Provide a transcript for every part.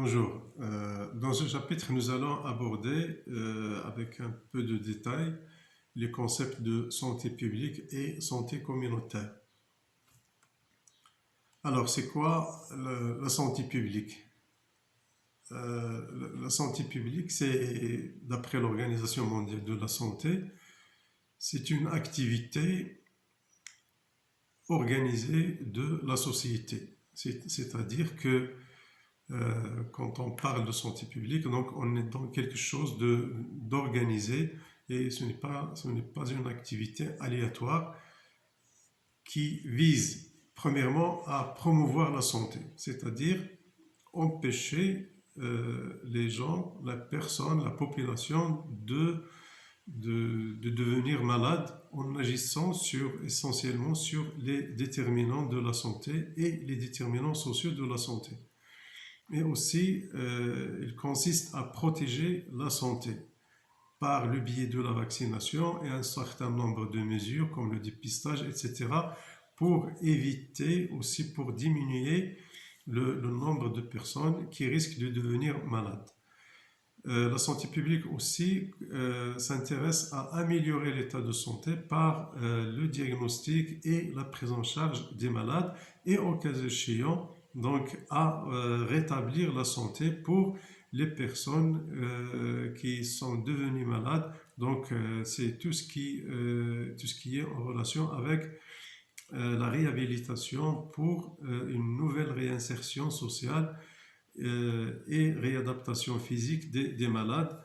Bonjour. Dans ce chapitre, nous allons aborder avec un peu de détail les concepts de santé publique et santé communautaire. Alors, c'est quoi la santé publique? La santé publique, c'est, d'après l'Organisation mondiale de la santé, c'est une activité organisée de la société. C'est-à-dire que quand on parle de santé publique, donc on est dans quelque chose d'organisé et ce n'est pas une activité aléatoire qui vise premièrement à promouvoir la santé, c'est-à-dire empêcher les gens, la personne, la population de devenir malade en agissant essentiellement sur les déterminants de la santé et les déterminants sociaux de la santé. Et aussi, il consiste à protéger la santé par le biais de la vaccination et un certain nombre de mesures comme le dépistage, etc., pour éviter aussi, pour diminuer le nombre de personnes qui risquent de devenir malades. La santé publique aussi s'intéresse à améliorer l'état de santé par le diagnostic et la prise en charge des malades et au cas échéant, donc à rétablir la santé pour les personnes qui sont devenues malades. Donc c'est tout ce qui est en relation avec la réhabilitation pour une nouvelle réinsertion sociale et réadaptation physique des malades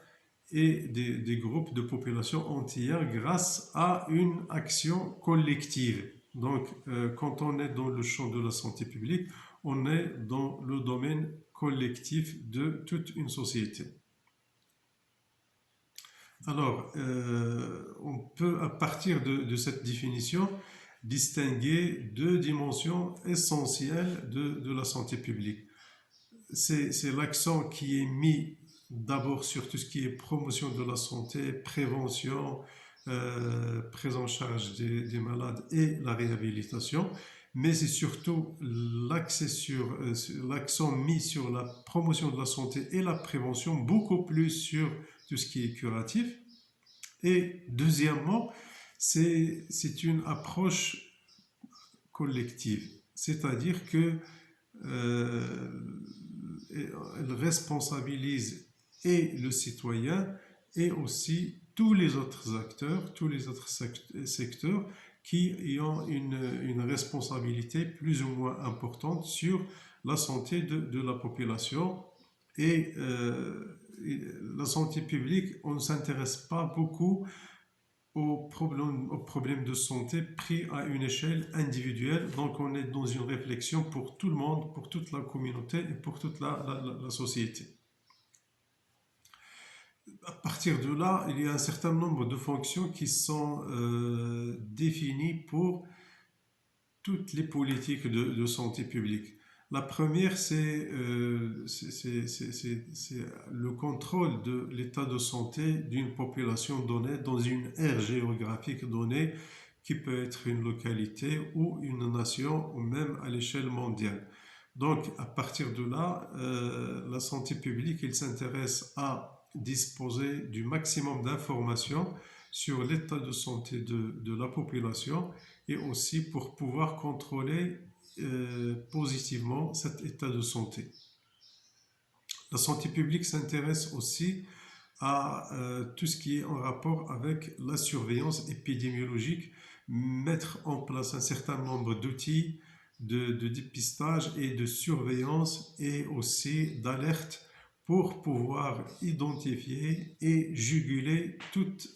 et des groupes de population entière grâce à une action collective. Donc, quand on est dans le champ de la santé publique, on est dans le domaine collectif de toute une société. Alors, on peut, à partir de cette définition, distinguer deux dimensions essentielles de la santé publique. C'est l'accent qui est mis d'abord sur tout ce qui est promotion de la santé, prévention, prise en charge des malades et la réhabilitation, mais c'est surtout l'accent mis sur la promotion de la santé et la prévention, beaucoup plus sur tout ce qui est curatif. Et deuxièmement, c'est une approche collective, c'est-à-dire que euh, elle responsabilise et le citoyen et aussi tous les autres acteurs, tous les autres secteurs qui y ont une responsabilité plus ou moins importante sur la santé de la population. Et la santé publique, on ne s'intéresse pas beaucoup aux problèmes de santé pris à une échelle individuelle. Donc on est dans une réflexion pour tout le monde, pour toute la communauté et pour toute la société. À partir de là, il y a un certain nombre de fonctions qui sont définies pour toutes les politiques de santé publique. La première, c'est le contrôle de l'état de santé d'une population donnée dans une aire géographique donnée qui peut être une localité ou une nation ou même à l'échelle mondiale. Donc, à partir de là, la santé publique, il s'intéresse à disposer du maximum d'informations sur l'état de santé de la population et aussi pour pouvoir contrôler positivement cet état de santé. La santé publique s'intéresse aussi à tout ce qui est en rapport avec la surveillance épidémiologique, mettre en place un certain nombre d'outils de dépistage et de surveillance et aussi d'alerte pour pouvoir identifier et juguler toute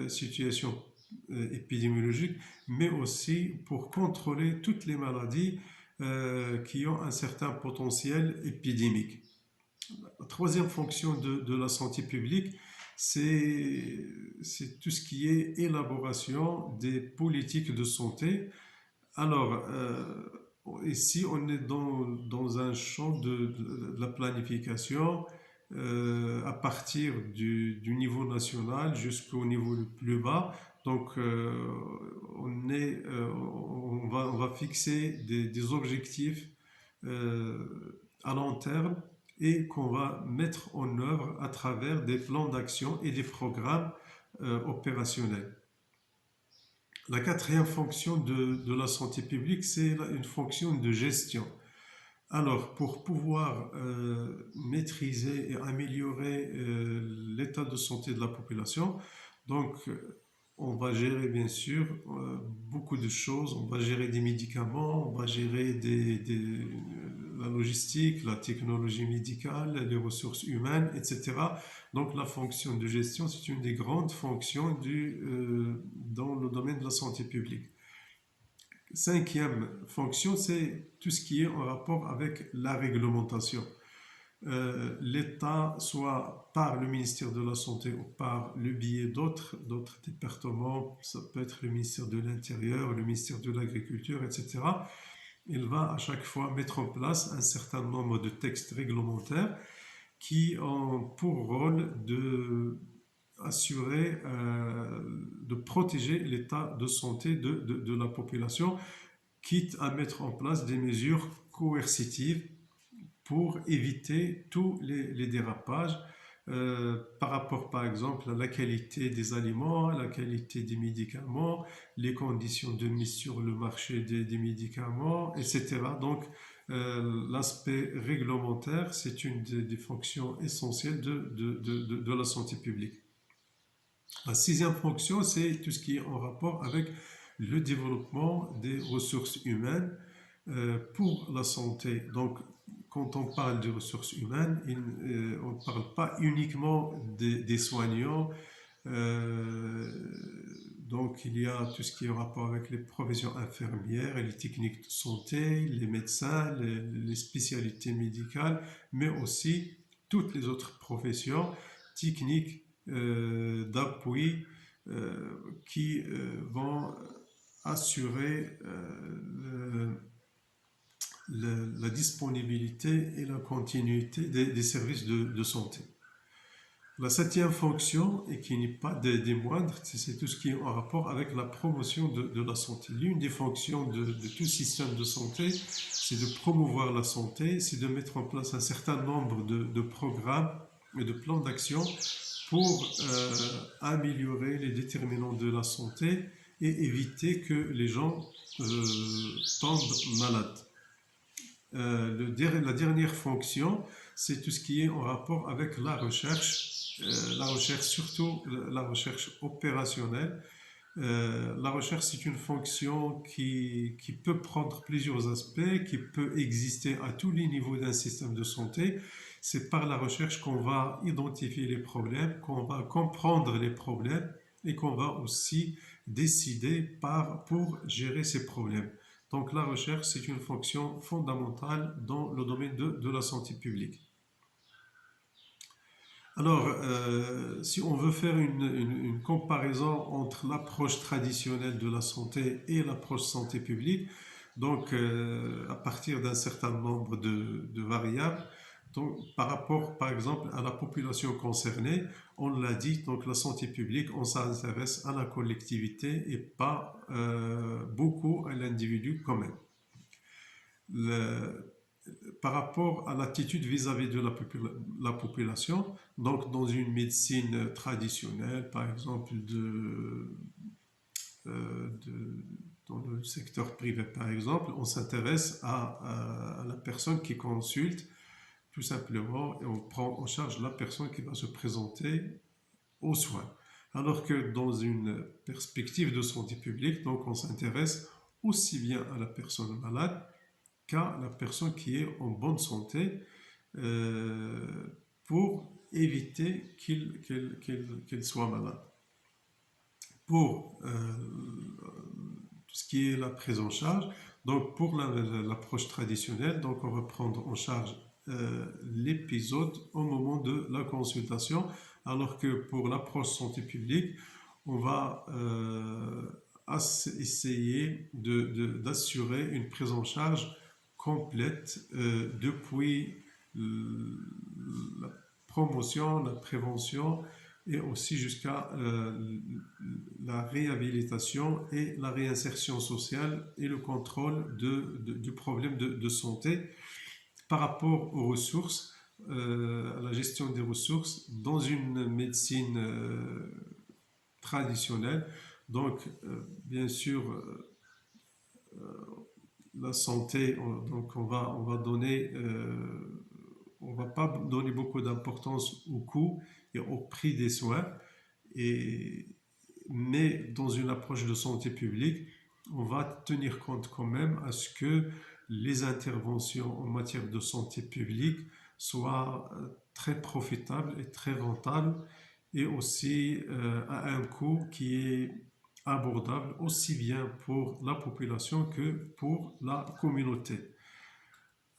situation épidémiologique, mais aussi pour contrôler toutes les maladies qui ont un certain potentiel épidémique. La troisième fonction de la santé publique, c'est tout ce qui est élaboration des politiques de santé. Alors, ici, on est dans un champ de la planification à partir du niveau national jusqu'au niveau le plus bas. Donc, on va fixer des objectifs à long terme et qu'on va mettre en œuvre à travers des plans d'action et des programmes opérationnels. La quatrième fonction de la santé publique, c'est une fonction de gestion. Alors, pour pouvoir maîtriser et améliorer l'état de santé de la population, donc on va gérer bien sûr beaucoup de choses. On va gérer des médicaments, on va gérer la logistique, la technologie médicale, les ressources humaines, etc. Donc la fonction de gestion, c'est une des grandes fonctions dans le domaine de la santé publique. Cinquième fonction, c'est tout ce qui est en rapport avec la réglementation. L'État, soit par le ministère de la Santé ou par le biais d'autres départements, ça peut être le ministère de l'Intérieur, le ministère de l'Agriculture, etc., il va à chaque fois mettre en place un certain nombre de textes réglementaires qui ont pour rôle de protéger l'état de santé de la population, quitte à mettre en place des mesures coercitives pour éviter tous les dérapages par rapport, par exemple, à la qualité des aliments, à la qualité des médicaments, les conditions de mise sur le marché des médicaments, etc. Donc, l'aspect réglementaire, c'est une des fonctions essentielles de la santé publique. La sixième fonction, c'est tout ce qui est en rapport avec le développement des ressources humaines pour la santé. Donc, quand on parle de ressources humaines, on ne parle pas uniquement des soignants. Euh, donc, il y a tout ce qui est en rapport avec les professions infirmières et les techniques de santé, les médecins, les spécialités médicales, mais aussi toutes les autres professions techniques d'appui qui vont assurer la disponibilité et la continuité des services de santé. La septième fonction, et qui n'est pas des moindres, c'est tout ce qui est en rapport avec la promotion de la santé. L'une des fonctions de tout système de santé, c'est de promouvoir la santé, c'est de mettre en place un certain nombre de programmes et de plans d'action pour améliorer les déterminants de la santé et éviter que les gens tombent malades. La dernière fonction, c'est tout ce qui est en rapport avec la recherche, surtout la recherche opérationnelle. La recherche, c'est une fonction qui peut prendre plusieurs aspects, qui peut exister à tous les niveaux d'un système de santé. C'est par la recherche qu'on va identifier les problèmes, qu'on va comprendre les problèmes et qu'on va aussi décider pour gérer ces problèmes. Donc la recherche, c'est une fonction fondamentale dans le domaine de la santé publique. Alors, si on veut faire une comparaison entre l'approche traditionnelle de la santé et l'approche santé publique, donc à partir d'un certain nombre de variables, donc, par rapport, par exemple, à la population concernée, on l'a dit, donc la santé publique, on s'intéresse à la collectivité et pas beaucoup à l'individu quand même. Le- Par rapport à l'attitude vis-à-vis de la population, donc dans une médecine traditionnelle, par exemple dans le secteur privé, par exemple, on s'intéresse à la personne qui consulte tout simplement et on prend en charge la personne qui va se présenter aux soins. Alors que dans une perspective de santé publique, donc on s'intéresse aussi bien à la personne malade qu'à la personne qui est en bonne santé euh, pour éviter qu'il soit malade. Pour tout ce qui est la prise en charge, donc pour l'approche traditionnelle, donc on va prendre en charge l'épisode au moment de la consultation, alors que pour l'approche santé publique, on va essayer d'assurer une prise en charge complète depuis la promotion, la prévention et aussi jusqu'à la réhabilitation et la réinsertion sociale et le contrôle du problème de santé. Par rapport aux ressources, à la gestion des ressources dans une médecine traditionnelle. Donc, bien sûr, la santé, donc on va pas donner beaucoup d'importance au coût et au prix des soins, et, mais dans une approche de santé publique, on va tenir compte quand même à ce que les interventions en matière de santé publique soient très profitables et très rentables, et aussi à un coût qui est abordable aussi bien pour la population que pour la communauté.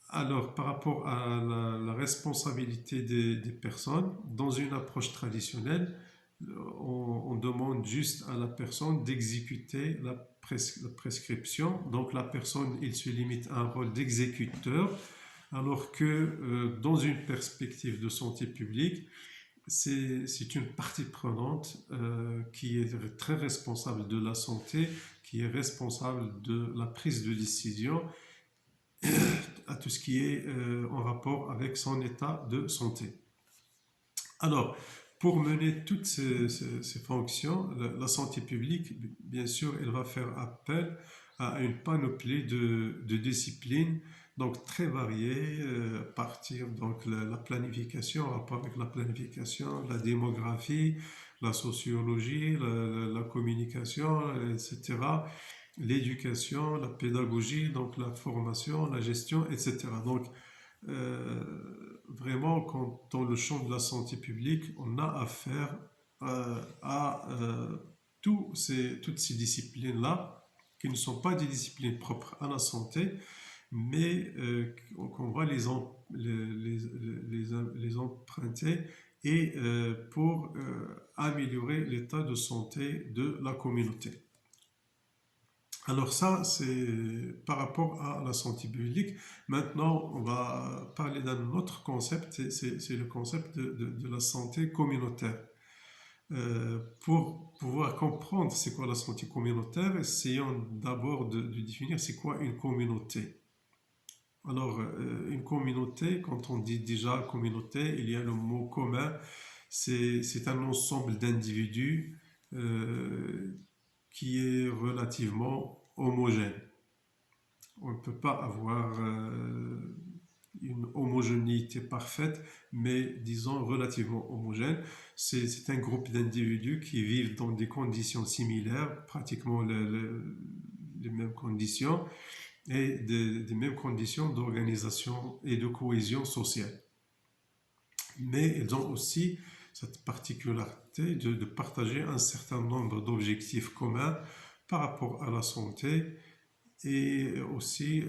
Alors, par rapport à la responsabilité des personnes, dans une approche traditionnelle, on demande juste à la personne d'exécuter la prescription. Donc, la personne, il se limite à un rôle d'exécuteur, alors que dans une perspective de santé publique, c'est une partie prenante qui est très responsable de la santé, qui est responsable de la prise de décision, à tout ce qui est en rapport avec son état de santé. Alors, pour mener toutes ces fonctions, la santé publique, bien sûr, elle va faire appel à une panoplie de disciplines, donc très variées, à partir donc la planification, en rapport avec la planification, la démographie, la sociologie, la communication, etc., l'éducation, la pédagogie, donc la formation, la gestion, etc. Donc, euh, vraiment, quand dans le champ de la santé publique, on a affaire à toutes ces disciplines-là, qui ne sont pas des disciplines propres à la santé, mais qu'on va les emprunter et pour améliorer l'état de santé de la communauté. Alors ça, c'est par rapport à la santé publique. Maintenant, on va parler d'un autre concept, c'est le concept de la santé communautaire. Pour pouvoir comprendre c'est quoi la santé communautaire, essayons d'abord de définir c'est quoi une communauté. Alors, une communauté, quand on dit déjà communauté, il y a le mot commun, c'est un ensemble d'individus qui est relativement homogène. On ne peut pas avoir une homogénéité parfaite, mais disons relativement homogène. C'est un groupe d'individus qui vivent dans des conditions similaires, pratiquement les mêmes conditions, et des mêmes conditions d'organisation et de cohésion sociale. Mais ils ont aussi cette particularité de partager un certain nombre d'objectifs communs par rapport à la santé, et aussi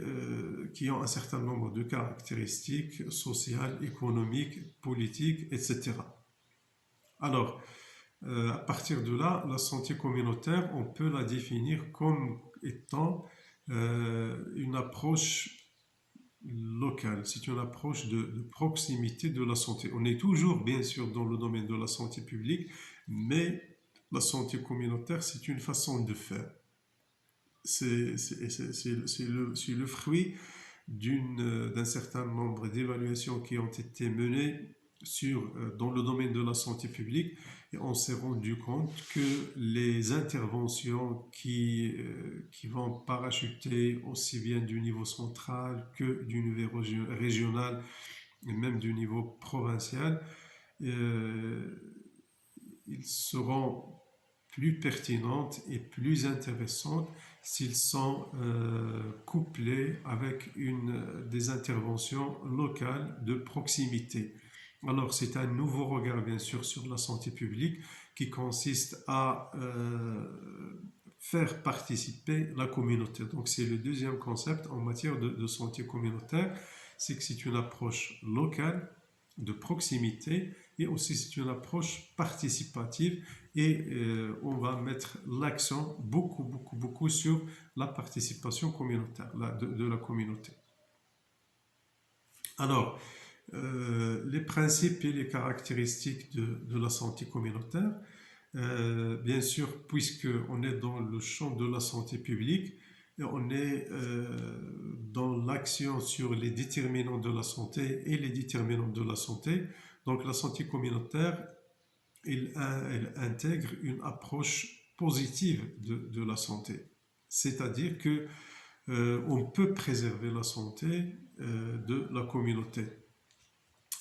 qui ont un certain nombre de caractéristiques sociales, économiques, politiques, etc. Alors, à partir de là, la santé communautaire, on peut la définir comme étant une approche locale, c'est une approche de proximité de la santé. On est toujours, bien sûr, dans le domaine de la santé publique, mais la santé communautaire, c'est une façon de faire. C'est le fruit d'un certain nombre d'évaluations qui ont été menées dans le domaine de la santé publique, et on s'est rendu compte que les interventions qui vont parachuter aussi bien du niveau central que du niveau régional et même du niveau provincial, euh, ils seront plus pertinentes et plus intéressantes s'ils sont couplés avec des interventions locales de proximité. Alors, c'est un nouveau regard, bien sûr, sur la santé publique qui consiste à faire participer la communauté. Donc, c'est le deuxième concept en matière de santé communautaire, c'est que c'est une approche locale, de proximité, et aussi c'est une approche participative, et on va mettre l'accent beaucoup sur la participation communautaire, de la communauté. Alors, les principes et les caractéristiques de la santé communautaire, bien sûr, puisqu'on est dans le champ de la santé publique, et on est dans l'action sur les déterminants de la santé et les déterminants de la santé. Donc la santé communautaire, elle intègre une approche positive de la santé. C'est-à-dire que on peut préserver la santé de la communauté.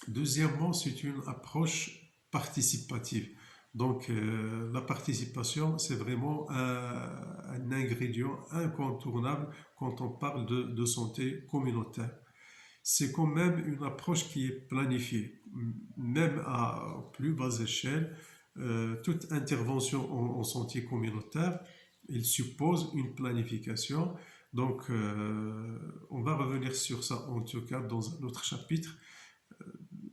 Deuxièmement, c'est une approche participative. Donc, la participation, c'est vraiment un ingrédient incontournable quand on parle de santé communautaire. C'est quand même une approche qui est planifiée, même à plus basse échelle. Toute intervention en santé communautaire, il suppose une planification. Donc, on va revenir sur ça en tout cas dans un autre chapitre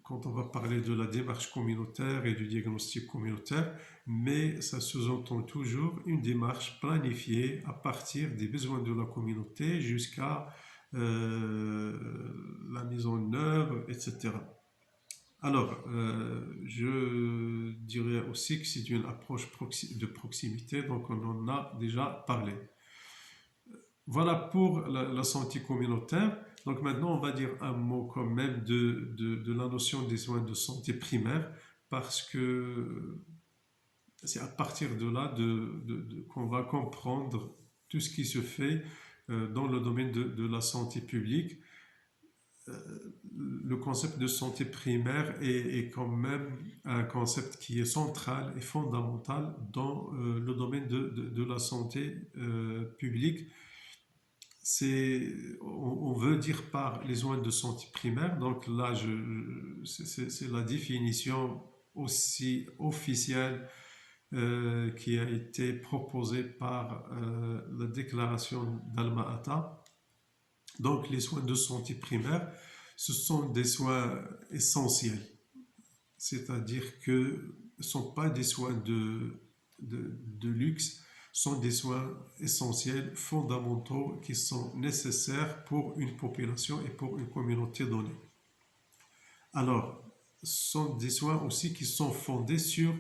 quand on va parler de la démarche communautaire et du diagnostic communautaire, mais ça sous-entend toujours une démarche planifiée à partir des besoins de la communauté jusqu'à la mise en œuvre, etc. Alors, je dirais aussi que c'est une approche de proximité, donc on en a déjà parlé. Voilà pour la santé communautaire. Donc maintenant, on va dire un mot quand même de la notion des soins de santé primaire, parce que c'est à partir de là qu'on va comprendre tout ce qui se fait dans le domaine de la santé publique. Le concept de santé primaire est quand même un concept qui est central et fondamental dans le domaine de la santé publique. On veut dire par les soins de santé primaire, donc là c'est la définition aussi officielle qui a été proposée par la déclaration d'Alma-Ata. Donc les soins de santé primaire, ce sont des soins essentiels, c'est-à-dire que ce ne sont pas des soins de luxe, sont des soins essentiels, fondamentaux, qui sont nécessaires pour une population et pour une communauté donnée. Alors, ce sont des soins aussi qui sont fondés sur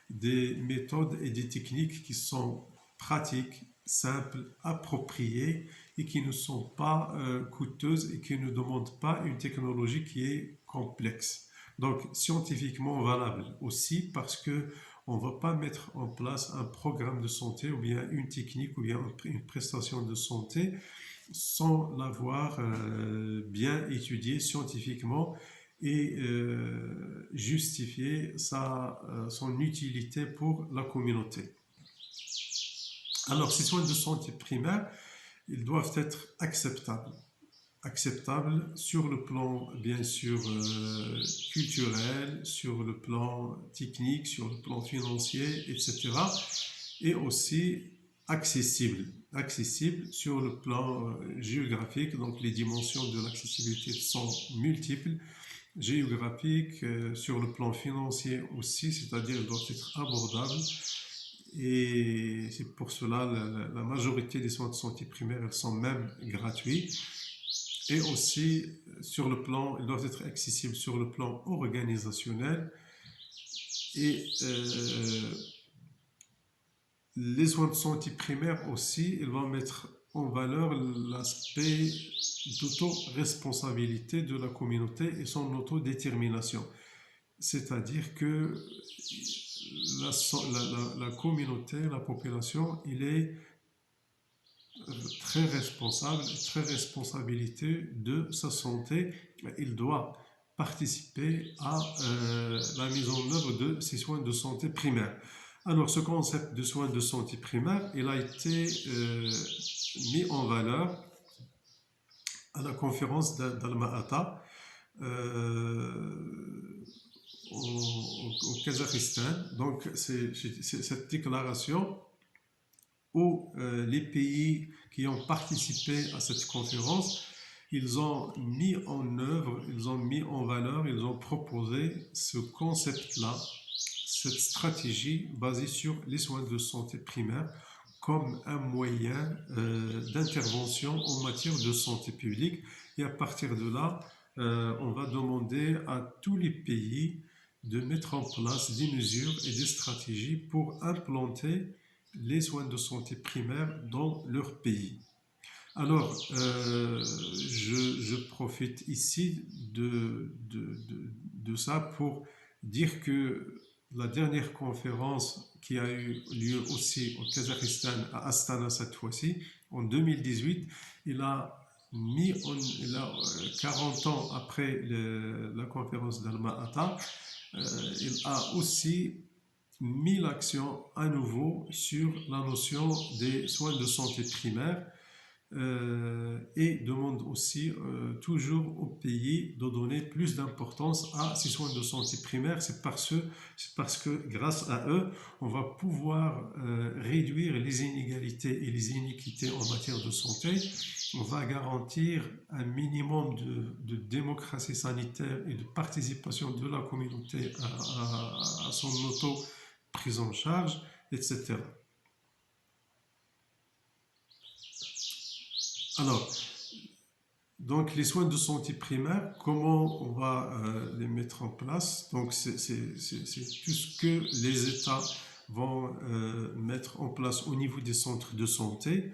des méthodes et des techniques qui sont pratiques, simples, appropriées et qui ne sont pas coûteuses et qui ne demandent pas une technologie qui est complexe. Donc, scientifiquement valable aussi parce que on ne va pas mettre en place un programme de santé ou bien une technique ou bien une prestation de santé sans l'avoir bien étudié scientifiquement et justifier son utilité pour la communauté. Alors, ces soins de santé primaire, ils doivent être acceptables. Acceptables sur le plan, bien sûr, culturel, sur le plan technique, sur le plan financier, etc. Et aussi accessibles. Accessibles sur le plan géographique, donc les dimensions de l'accessibilité sont multiples géographique, sur le plan financier aussi, c'est-à-dire qu'elles doivent être abordables. Et c'est pour cela la majorité des soins de santé primaire, elles sont même gratuits. Et aussi, sur le plan, ils doivent être accessibles sur le plan organisationnel. Et les soins de santé primaire aussi, ils vont mettre en valeur l'aspect d'auto-responsabilité de la communauté et son autodétermination. C'est-à-dire que la communauté, la population, il est très responsable, très responsabilité de sa santé. Il doit participer à la mise en œuvre de ces soins de santé primaires. Alors, ce concept de soins de santé primaire, il a été mis en valeur à la conférence d'Alma-Ata au Kazakhstan. Donc, c'est cette déclaration où les pays qui ont participé à cette conférence, ils ont mis en œuvre, ils ont mis en valeur, ils ont proposé ce concept-là, cette stratégie basée sur les soins de santé primaire comme un moyen d'intervention en matière de santé publique. Et à partir de là, on va demander à tous les pays de mettre en place des mesures et des stratégies pour implanter les soins de santé primaire dans leur pays. Alors, je profite ici de ça pour dire que la dernière conférence qui a eu lieu aussi au Kazakhstan, à Astana cette fois-ci, en 2018, il a 40 ans après la conférence d'Alma-Ata, il a aussi mis l'accent à nouveau sur la notion des soins de santé primaire et demande aussi toujours aux pays de donner plus d'importance à ces soins de santé primaire. C'est parce que grâce à eux, on va pouvoir réduire les inégalités et les iniquités en matière de santé. On va garantir un minimum de démocratie sanitaire et de participation de la communauté à son auto-prise en charge, etc. Alors, donc, les soins de santé primaire, comment on va les mettre en place? Donc, c'est tout ce que les États vont mettre en place au niveau des centres de santé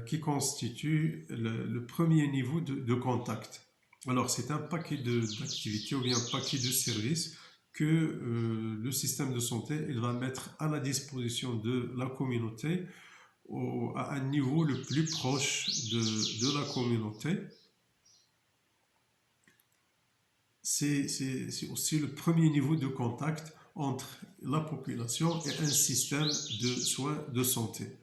qui constitue le premier niveau de contact. Alors, c'est un paquet d'activités ou bien un paquet de services que le système de santé il va mettre à la disposition de la communauté à un niveau le plus proche de la communauté. C'est aussi le premier niveau de contact entre la population et un système de soins de santé.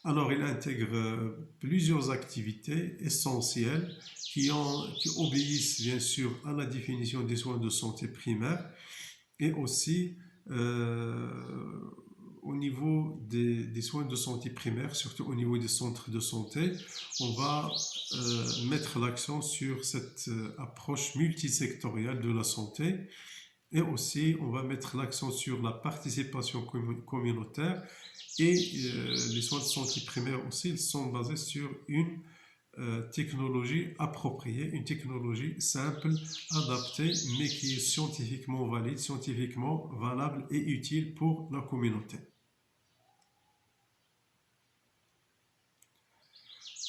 Alors, il intègre plusieurs activités essentielles qui obéissent bien sûr à la définition des soins de santé primaires et aussi au niveau des soins de santé primaires, surtout au niveau des centres de santé, on va mettre l'accent sur cette approche multisectorielle de la santé et aussi on va mettre l'accent sur la participation communautaire et les soins de santé primaires aussi, ils sont basés sur une technologie appropriée, une technologie simple, adaptée, mais qui est scientifiquement valide, scientifiquement valable et utile pour la communauté.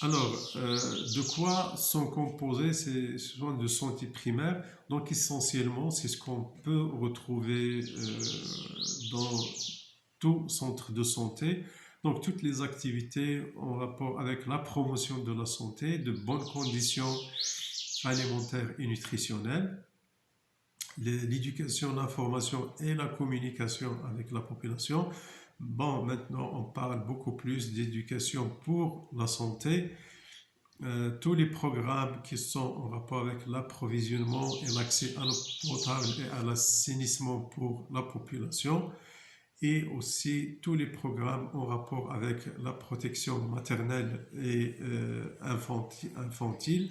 Alors, de quoi sont composés ces soins de santé primaire? Donc, essentiellement, c'est ce qu'on peut retrouver dans tout centre de santé. Donc, toutes les activités en rapport avec la promotion de la santé, de bonnes conditions alimentaires et nutritionnelles, l'éducation, l'information et la communication avec la population. Bon, maintenant, on parle beaucoup plus d'éducation pour la santé. Tous les programmes qui sont en rapport avec l'approvisionnement et l'accès à l'eau potable et à l'assainissement pour la population et aussi tous les programmes en rapport avec la protection maternelle et infantile.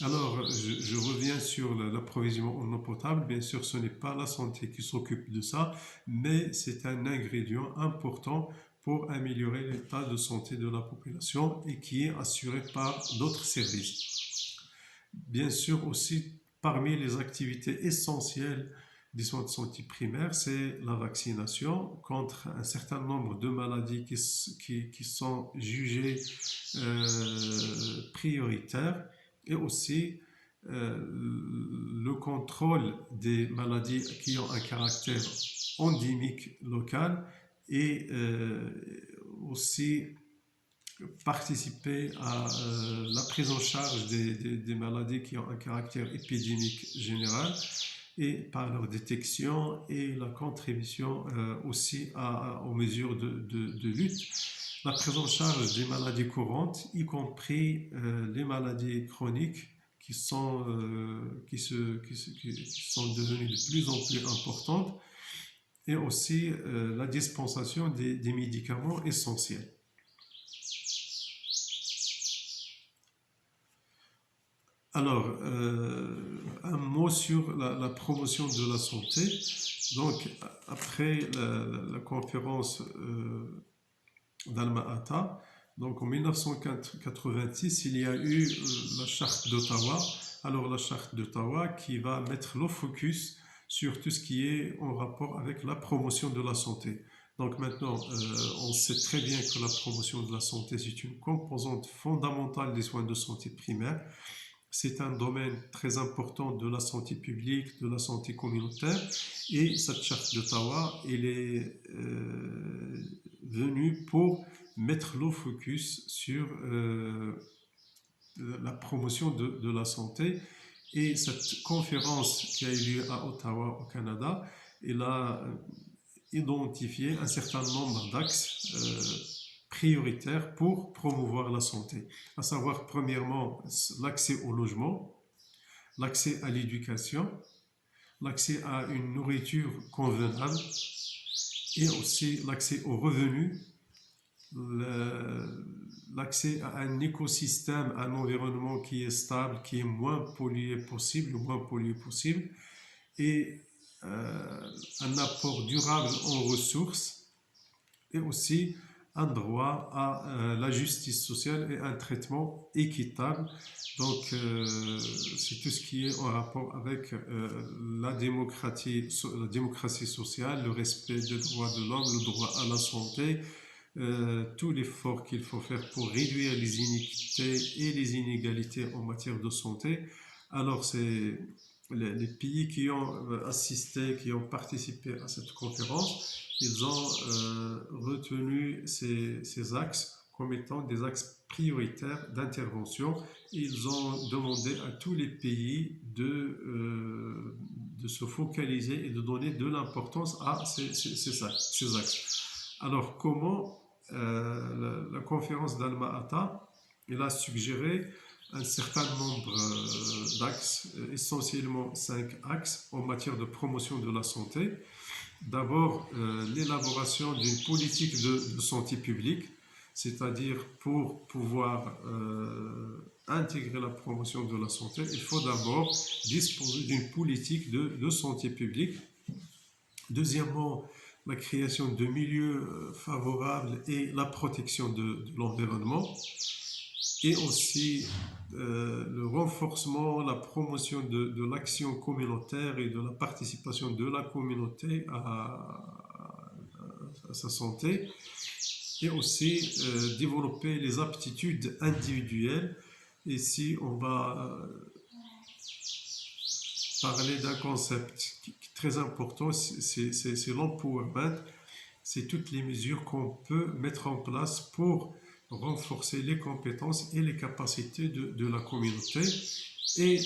Alors, je reviens sur l'approvisionnement en eau potable. Bien sûr, ce n'est pas la santé qui s'occupe de ça, mais c'est un ingrédient important pour améliorer l'état de santé de la population et qui est assuré par d'autres services. Bien sûr, aussi, parmi les activités essentielles des soins de santé primaire, c'est la vaccination contre un certain nombre de maladies qui sont jugées prioritaires et aussi le contrôle des maladies qui ont un caractère endémique local et aussi participer à la prise en charge des maladies qui ont un caractère épidémique général et par leur détection et la contribution aussi aux mesures de lutte. La prise en charge des maladies courantes, y compris les maladies chroniques qui sont devenues de plus en plus importantes et aussi la dispensation des médicaments essentiels. Alors, un mot sur la promotion de la santé. Donc, après la conférence d'Alma-Ata, donc en 1986, il y a eu la charte d'Ottawa. Alors, la charte d'Ottawa qui va mettre le focus sur tout ce qui est en rapport avec la promotion de la santé. Donc maintenant, on sait très bien que la promotion de la santé, c'est une composante fondamentale des soins de santé primaire. C'est un domaine très important de la santé publique, de la santé communautaire. Et cette charte d'Ottawa, elle est venue pour mettre le focus sur la promotion de la santé. Et cette conférence qui a eu lieu à Ottawa, au Canada, elle a identifié un certain nombre d'axes prioritaires pour promouvoir la santé, à savoir premièrement l'accès au logement, l'accès à l'éducation, l'accès à une nourriture convenable et aussi l'accès aux revenus, l'accès à un écosystème, un environnement qui est stable, qui est moins pollué possible, le moins pollué possible, et un apport durable en ressources, et aussi un droit à la justice sociale et un traitement équitable. Donc, c'est tout ce qui est en rapport avec la démocratie sociale, le respect des droits de l'homme, le droit à la santé, tout l'effort qu'il faut faire pour réduire les iniquités et les inégalités en matière de santé. Alors, c'est les pays qui ont assisté, qui ont participé à cette conférence, ils ont retenu ces axes comme étant des axes prioritaires d'intervention. Ils ont demandé à tous les pays de se focaliser et de donner de l'importance à ces axes. Alors, comment la conférence d'Alma-Ata, elle a suggéré un certain nombre d'axes, essentiellement 5 axes en matière de promotion de la santé. D'abord, l'élaboration d'une politique de santé publique, c'est-à-dire pour pouvoir intégrer la promotion de la santé, il faut d'abord disposer d'une politique de santé publique. Deuxièmement, la création de milieux favorables et la protection de l'environnement. Et aussi le renforcement, la promotion de l'action communautaire et de la participation de la communauté à sa santé. Et aussi développer les aptitudes individuelles. Ici, on va parler d'un concept qui est très important, c'est l'empowerment. C'est toutes les mesures qu'on peut mettre en place pour renforcer les compétences et les capacités de la communauté. Et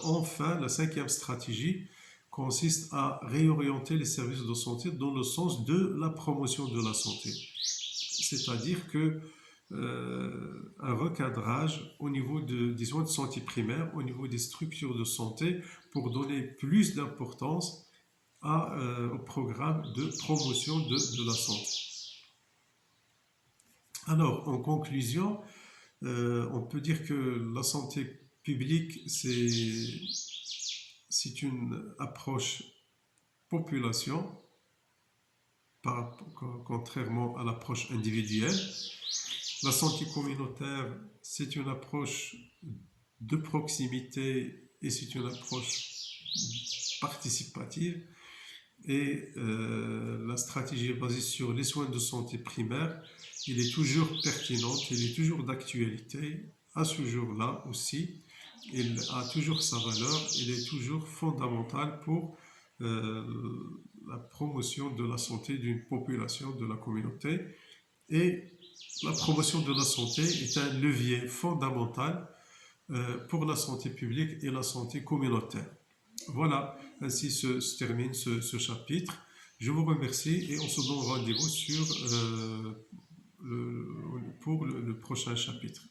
enfin, la 5e stratégie consiste à réorienter les services de santé dans le sens de la promotion de la santé. C'est-à-dire que un recadrage au niveau des soins de santé primaire, au niveau des structures de santé, pour donner plus d'importance au programme de promotion de la santé. Alors, en conclusion, on peut dire que la santé publique, c'est une approche population, contrairement à l'approche individuelle. La santé communautaire, c'est une approche de proximité et c'est une approche participative. Et la stratégie basée sur les soins de santé primaire, il est toujours pertinente, il est toujours d'actualité à ce jour-là aussi. Il a toujours sa valeur, il est toujours fondamental pour la promotion de la santé d'une population, de la communauté. Et la promotion de la santé est un levier fondamental pour la santé publique et la santé communautaire. Voilà, ainsi se termine ce chapitre. Je vous remercie et on se donne rendez-vous pour le prochain chapitre.